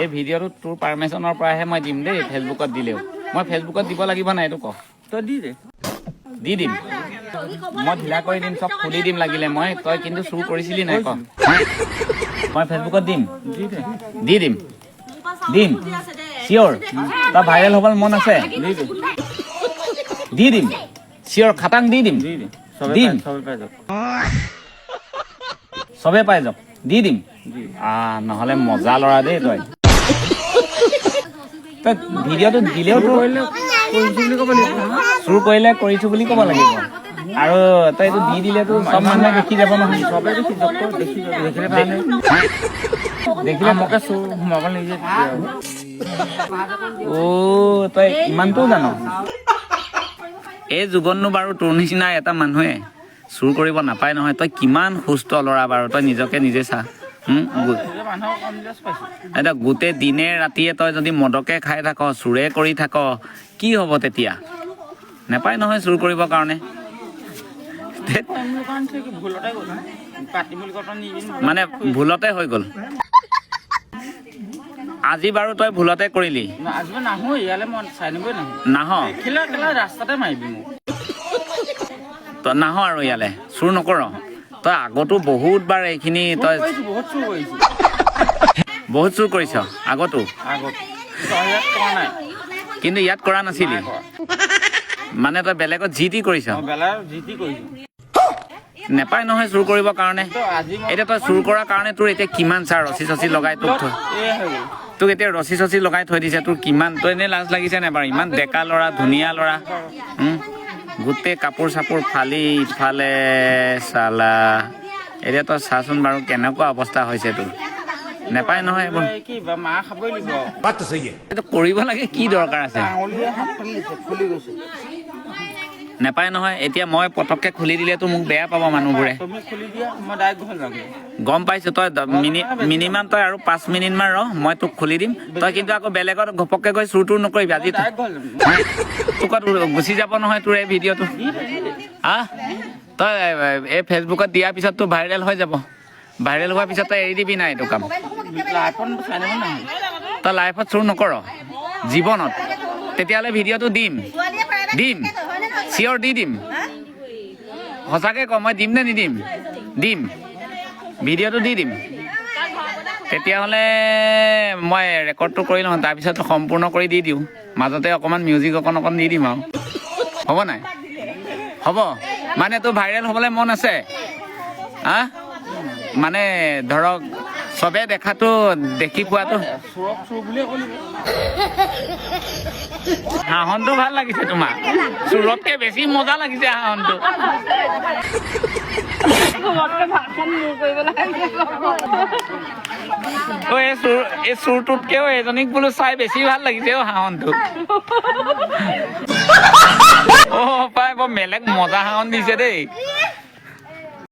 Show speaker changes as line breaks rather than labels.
এই ভিডিঅ'টো তোৰ পাৰ্মিশ্যনৰ পৰাহে মই দিম দেই ফেচবুকত দিলেও মই ফেচবুকত দিব লাগিব নাই এইটো ক
তই দি দে
দি দিম মই ঢিলা কৰি দিম চব খুলি দিম লাগিলে মই তই কিন্তু চুৰ কৰিছিলি নাই ক মই ফেচবুকত দিম দি দিম দিম চিয়'ৰ তই ভাইৰেল হ'বলৈ মন আছে দি দিম চিয়'ৰ খাটাং দি দিম দিম চবে পাই যাওক দি দিম নহ'লে মজা ল'ৰা দেই তই তই ভিডিঅ'টো দিলেও চুৰ কৰিলে কৰিছো বুলি ক'ব লাগিব আৰু তই এইটো দি দিলেতো চব মানুহে দেখি যাব নহয় চবে দেখিলে মোকে চুৰ সোমাব নিজে তই ইমানটোও জান এই যুগতনো বাৰু তোৰ নিচিনা এটা মানুহে চুৰ কৰিব নাপায় নহয় তই কিমান সুস্থ ল'ৰা বাৰু তই নিজকে নিজে চা এতিয়া গোটেই দিনে ৰাতিয়ে তই যদি মদকে খাই থাক চুৰে কৰি থাক কি হ'ব তেতিয়া নাপায় নহয় চুৰ কৰিবৰ কাৰণে মানে ভুলতে হৈ গ'ল আজি বাৰু তই ভুলতে কৰিলি নাহ তই নাহ আৰু ইয়ালে চুৰ নকৰ তই আগতো বহুত বাৰ এইখিনি তই বহুত চুৰ কৰিছ আগতো কিন্তু ইয়াত কৰা নাছিলি মানে তই বেলেগত যি টি কৰিছ নেপায় নহয় চুৰ কৰিবৰ কাৰণে এতিয়া তই চুৰ কৰাৰ কাৰণে তোৰ এতিয়া কিমান চা ৰচি চচি লগাই তোক এতিয়া ৰচি চচি লগাই থৈ দিছে তোৰ কিমান তই এনেই লাজ লাগিছে নাই বাৰু ইমান ডেকা ল'ৰা ধুনীয়া ল'ৰা গোটেই কাপোৰ চাপোৰ ফালি ইফালে চালা এতিয়া তই চাচোন বাৰু কেনেকুৱা অৱস্থা হৈছে তোৰ নেপায় নহয় এইবোৰ কৰিব লাগে কি দৰকাৰ আছে নেপায় নহয় এতিয়া মই পটককে খুলি দিলেতো মোক বেয়া পাব মানুহবোৰে গম পাইছো তই মিনিমাম তই আৰু 5 মিনিটমান ৰহ মই তোক খুলি দিম তই কিন্তু আকৌ বেলেগত ঘপককে গৈ চুৰ তুৰ নকৰিবি আজি তোক গুচি যাব নহয় তোৰ এই ভিডিঅ'টো তই এই ফেচবুকত দিয়াৰ পিছত তোৰ ভাইৰেল হৈ যাব ভাইৰেল হোৱাৰ পিছত তই এৰি দিবি নাই এইটো কাম তই লাইফত চুৰ নকৰ জীৱনত তেতিয়াহ'লে ভিডিঅ'টো দিম চিয়'ৰ দি দিম সঁচাকৈ ক মই দিম নে নিদিম দিম ভিডিঅ'টো দি দিম তেতিয়াহ'লে মই ৰেকৰ্ডটো কৰি লওঁ তাৰপিছত সম্পূৰ্ণ কৰি দি দিওঁ মাজতে অকণমান মিউজিক অকণ দি দিম আৰু হ'ব নাই হ'ব মানে তোৰ ভাইৰেল হ'বলৈ মন আছে মানে ধৰক চবে দেখাটো দেখি পোৱাটো হাঁহনটো ভাল লাগিছে তোমাৰ চুৰতকে বেছি মজা লাগিছে হাঁহনটো এই চুৰটোতকেও এজনীক বোলো চাই বেছি ভাল লাগিছে হাঁহনটো পাই বৰ বেলেগ মজা হাঁহন দিছে দেই